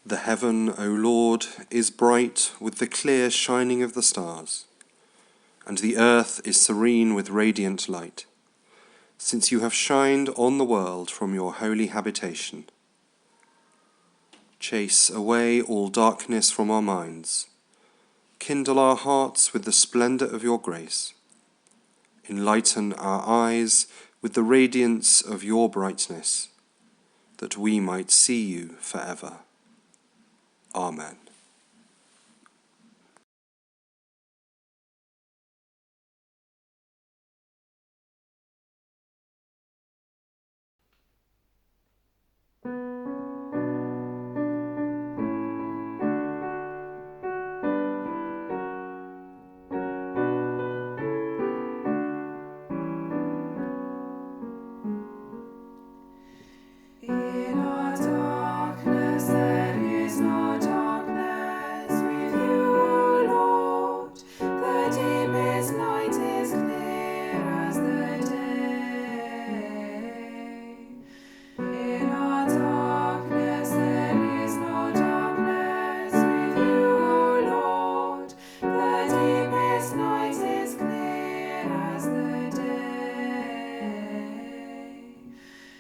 The heaven, O Lord, is bright with the clear shining of the stars, and the earth is serene with radiant light, since you have shined on the world from your holy habitation. Chase away all darkness from our minds. Kindle our hearts with the splendour of your grace. Enlighten our eyes with the radiance of your brightness, that we might see you forever. Amen. In our darkness there is no darkness with you, O Lord. The deepest night is clear as the day. In our darkness there is no darkness with you, O Lord. The deepest night is clear as the day.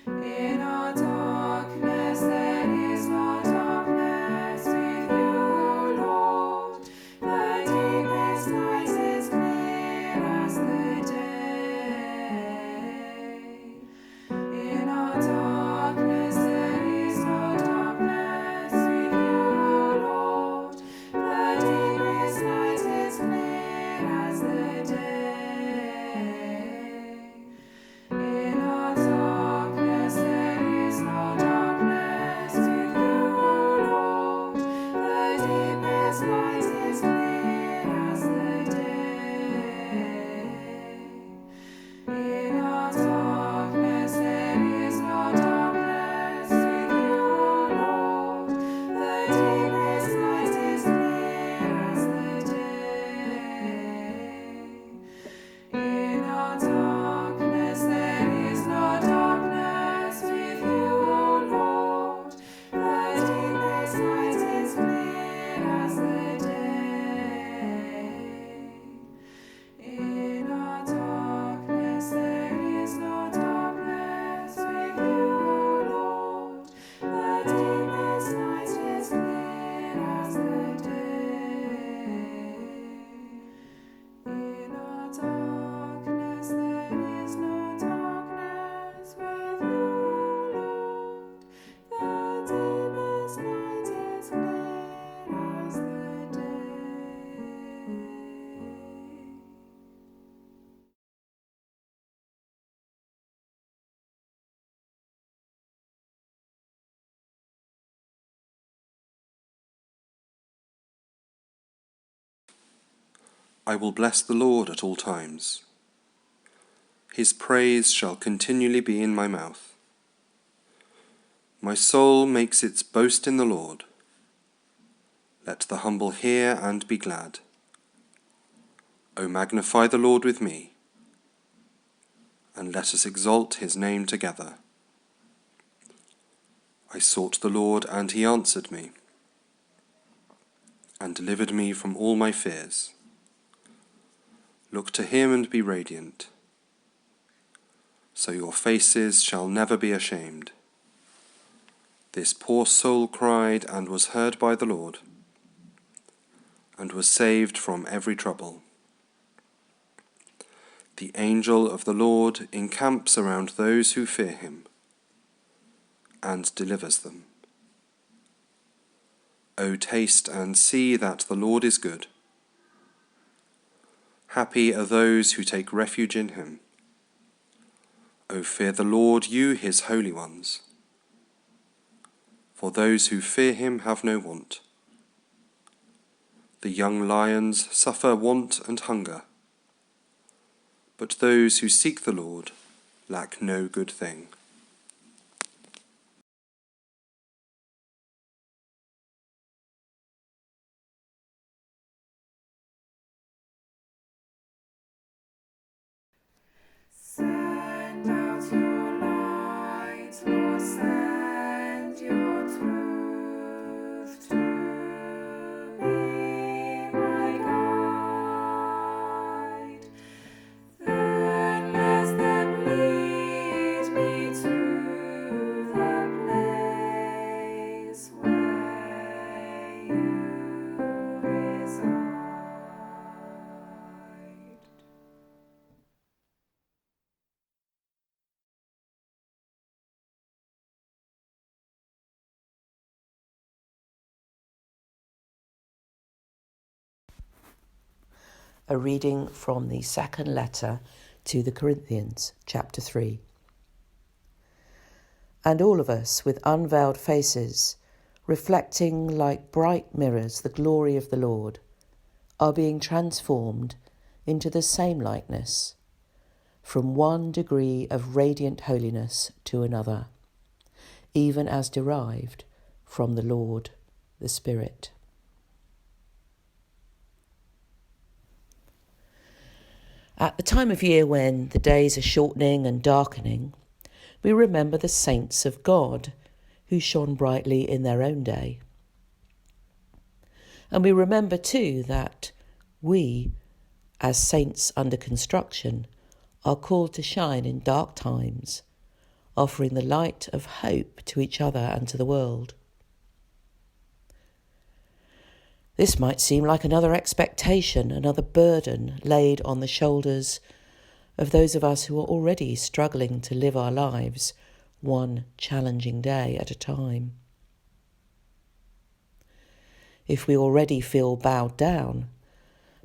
In our darkness there is no darkness with you, O Lord. The deepest night is clear as the day. In our darkness there is no darkness with you, O Lord. The deepest night is clear as the day. In our darkness there is no darkness with you, O Lord. The deepest night is clear as the day. In our darkness there is no darkness with you, O Lord. The deepest night is clear as the day. In our darkness there is no darkness with you, O Lord. The deepest night is clear as the day. In our darkness there is no darkness with you, O Lord. The deepest night is clear as the day. In our darkness there is no darkness with you, O Lord. The deepest night is clear as the day. I will bless the Lord at all times. His praise shall continually be in my mouth. My soul makes its boast in the Lord. Let the humble hear and be glad. O magnify the Lord with me, and let us exalt his name together. I sought the Lord, and he answered me, and delivered me from all my fears. Look to him and be radiant, so your faces shall never be ashamed. This poor soul cried and was heard by the Lord, and was saved from every trouble. The angel of the Lord encamps around those who fear him, and delivers them. O taste and see that the Lord is good. Happy are those who take refuge in him. O fear the Lord, you his holy ones. For those who fear him have no want. The young lions suffer want and hunger, but those who seek the Lord lack no good thing. Send out your light, Lord, send your truth to me, my guide. Then let them lead me to the place where you reside. A reading from the second letter to the Corinthians, chapter 3. And all of us, with unveiled faces, reflecting like bright mirrors the glory of the Lord, are being transformed into the same likeness, from one degree of radiant holiness to another, even as derived from the Lord, the Spirit. At the time of year when the days are shortening and darkening, we remember the saints of God who shone brightly in their own day. And we remember too that we, as saints under construction, are called to shine in dark times, offering the light of hope to each other and to the world. This might seem like another expectation, another burden laid on the shoulders of those of us who are already struggling to live our lives one challenging day at a time. If we already feel bowed down,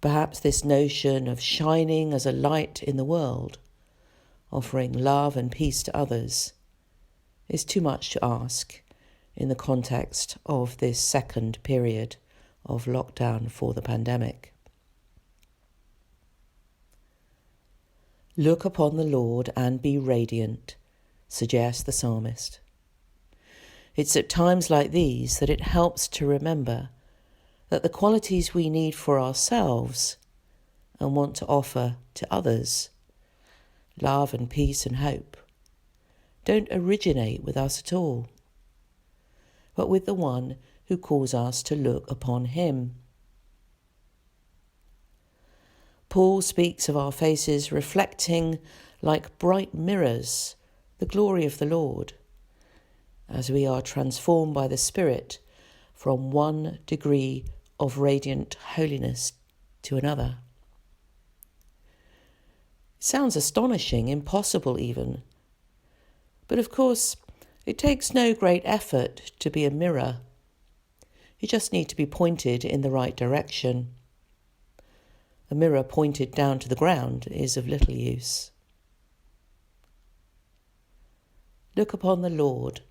perhaps this notion of shining as a light in the world, offering love and peace to others, is too much to ask in the context of this second period of lockdown for the pandemic. Look upon the Lord and be radiant, suggests the psalmist. It's at times like these that it helps to remember that the qualities we need for ourselves and want to offer to others, love and peace and hope, don't originate with us at all, but with the one who calls us to look upon him. Paul speaks of our faces reflecting like bright mirrors the glory of the Lord, as we are transformed by the Spirit from one degree of radiant holiness to another. It sounds astonishing, impossible even, but of course it takes no great effort to be a mirror. You just need to be pointed in the right direction. A mirror pointed down to the ground is of little use. Look upon the Lord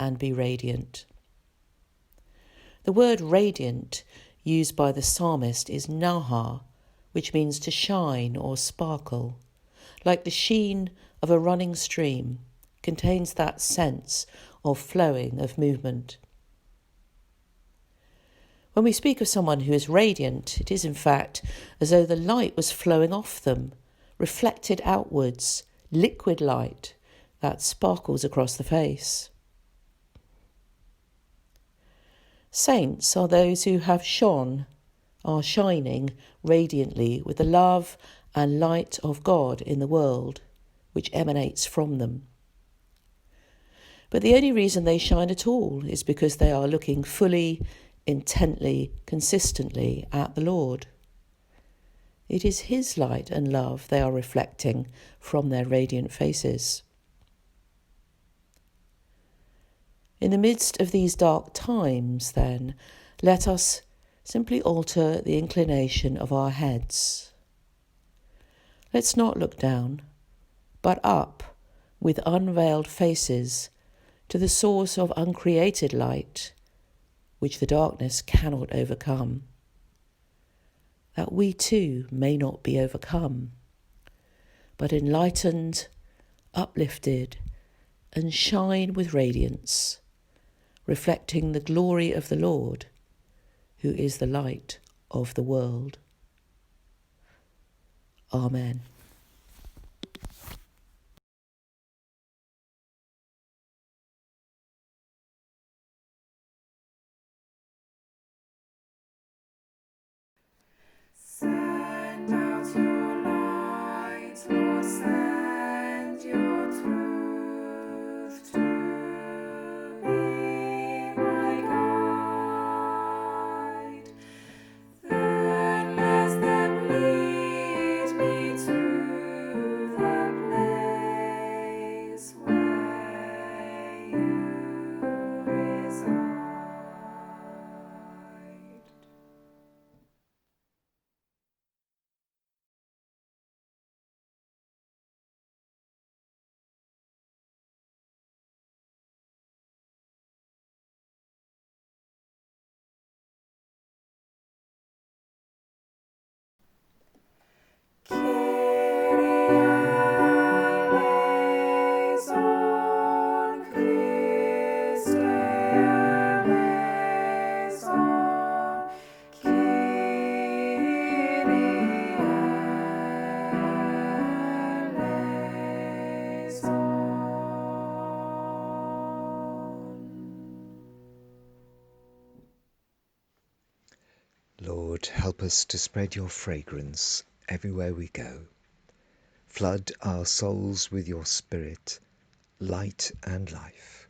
and be radiant. The word radiant used by the psalmist is nahar, which means to shine or sparkle, like the sheen of a running stream, contains that sense of flowing, of movement. When we speak of someone who is radiant, it is in fact as though the light was flowing off them, reflected outwards, liquid light that sparkles across the face. Saints are those who have shone, are shining radiantly with the love and light of God in the world, which emanates from them. But the only reason they shine at all is because they are looking fully, intently, consistently at the Lord. It is his light and love they are reflecting from their radiant faces. In the midst of these dark times, then, Let us simply alter the inclination of our heads. Let's not look down, but up with unveiled faces to the source of uncreated light, which the darkness cannot overcome, that we too may not be overcome, but enlightened, uplifted, and shine with radiance, reflecting the glory of the Lord, who is the light of the world. Amen. Send out your light, Lord, send your truth to be my guide. Then let them lead me to the place where you reside. Lord, help us to spread your fragrance everywhere we go. Flood our souls with your Spirit, light and life.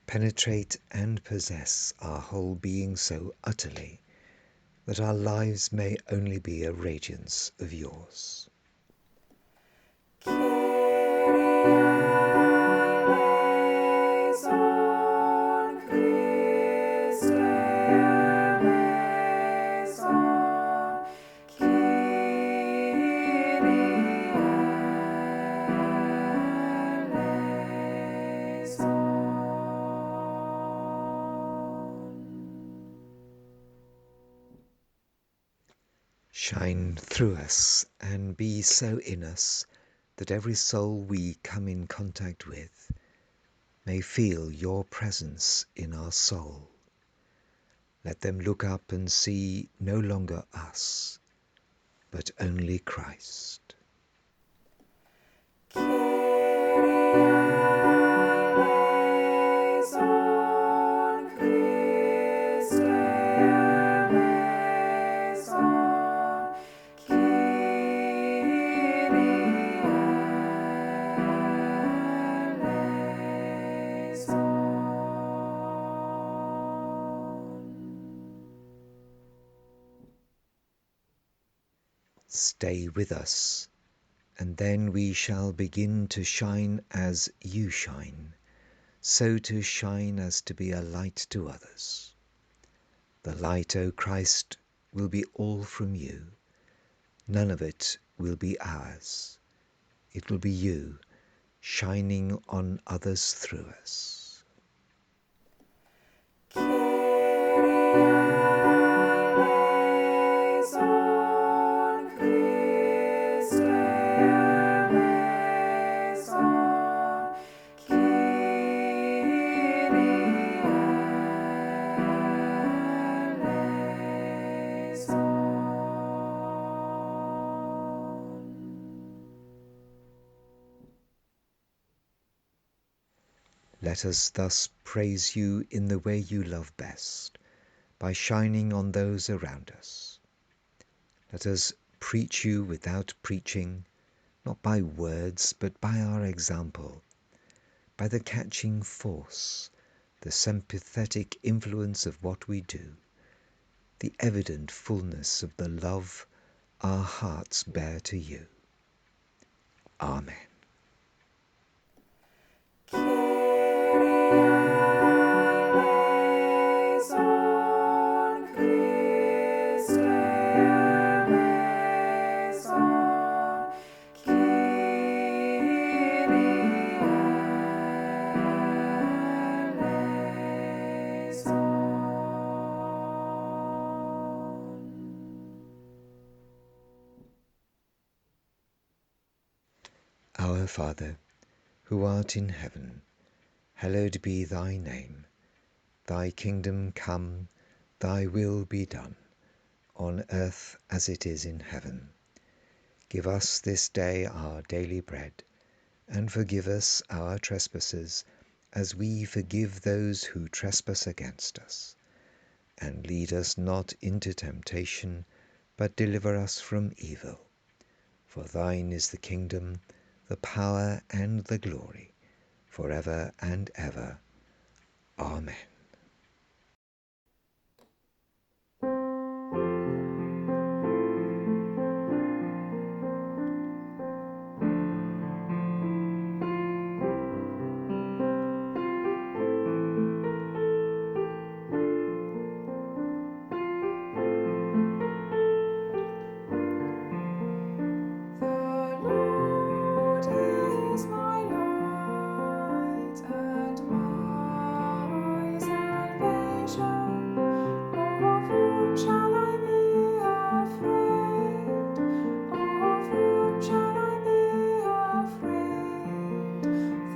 Penetrate and possess our whole being so utterly that our lives may only be a radiance of yours. Shine through us and be so in us that every soul we come in contact with may feel your presence in our soul. Let them look up and see no longer us, but only Christ. Stay with us, and then we shall begin to shine as you shine, so to shine as to be a light to others. The light, O Christ, will be all from you. None of it will be ours. It will be you shining on others through us. Let us thus praise you in the way you love best, by shining on those around us. Let us preach you without preaching, not by words, but by our example, by the catching force, the sympathetic influence of what we do, the evident fullness of the love our hearts bear to you. Amen. Father, who art in heaven, hallowed be thy name. Thy kingdom come, thy will be done, on earth as it is in heaven. Give us this day our daily bread, and forgive us our trespasses, as we forgive those who trespass against us. And lead us not into temptation, but deliver us from evil. For thine is the kingdom, the power, and the glory, forever and ever. Amen. The Lord is my light and my salvation. Of whom shall I be afraid? Of whom shall I be afraid?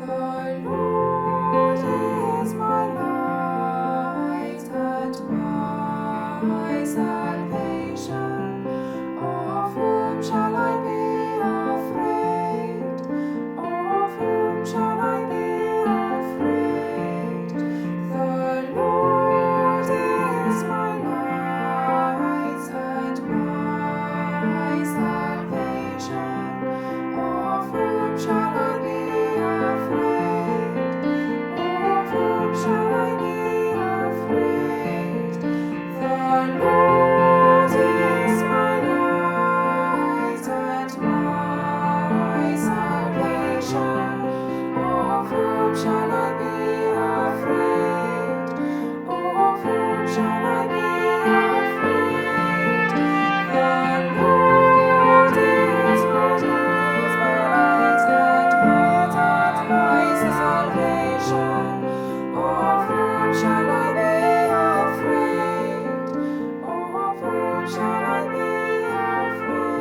The Lord is my light and my salvation. Of whom shall I be afraid? Of whom shall I be afraid? The Lord is my light and my salvation. Of whom shall I be afraid? Of whom shall I be afraid? The Lord is my light and my salvation. Of whom shall I be afraid? Of whom shall I be afraid? The Lord is my light and my salvation. Of whom shall I be afraid? Of whom shall I be afraid?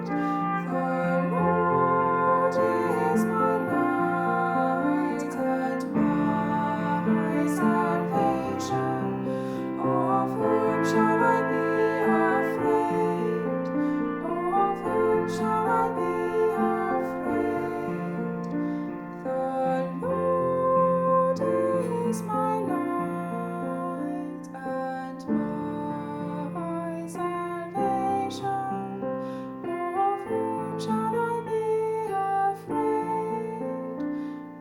The Lord is my light and my salvation. Of whom shall I be afraid? Of whom shall I be afraid? The Lord is my light and my salvation. Of whom shall I be afraid?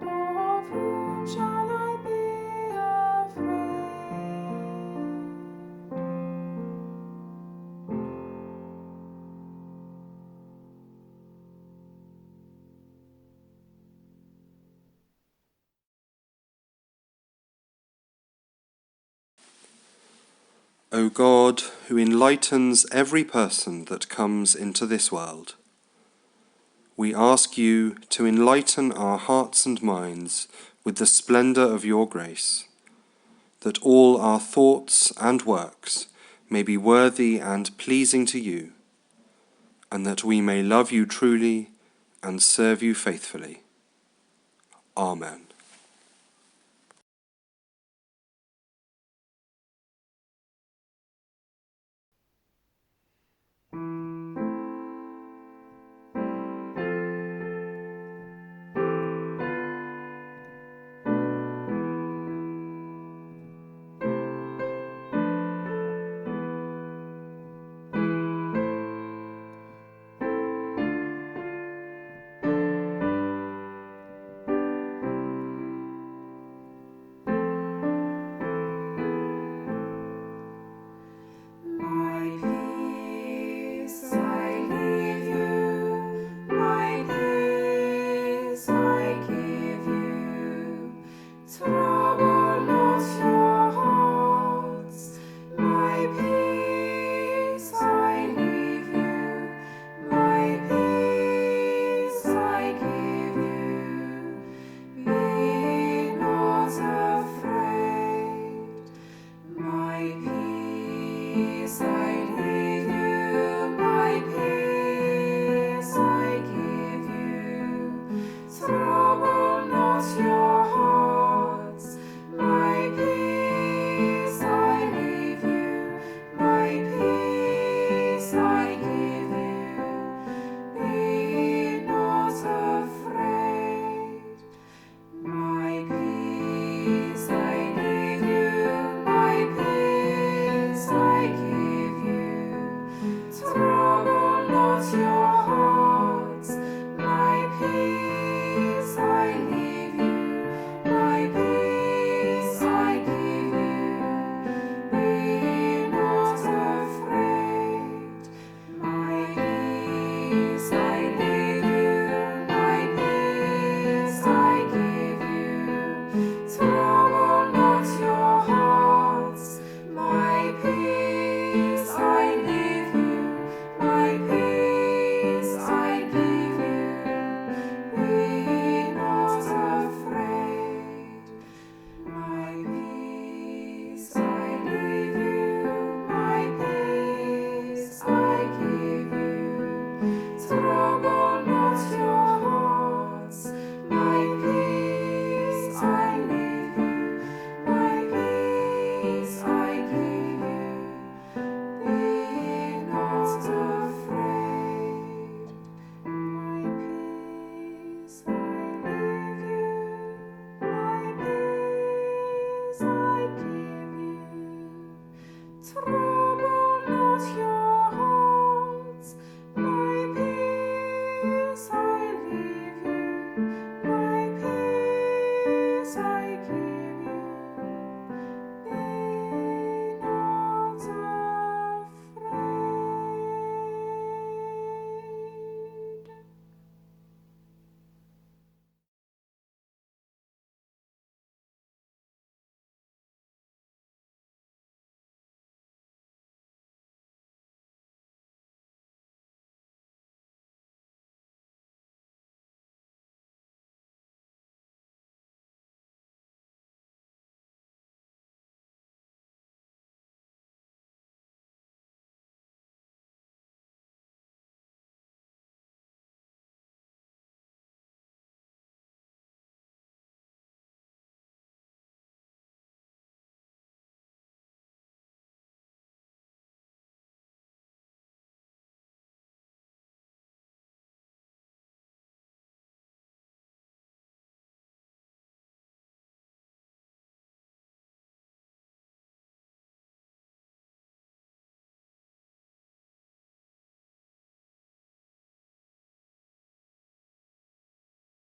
Of whom shall I be afraid? O God, who enlightens every person that comes into this world, we ask you to enlighten our hearts and minds with the splendour of your grace, that all our thoughts and works may be worthy and pleasing to you, and that we may love you truly and serve you faithfully. Amen.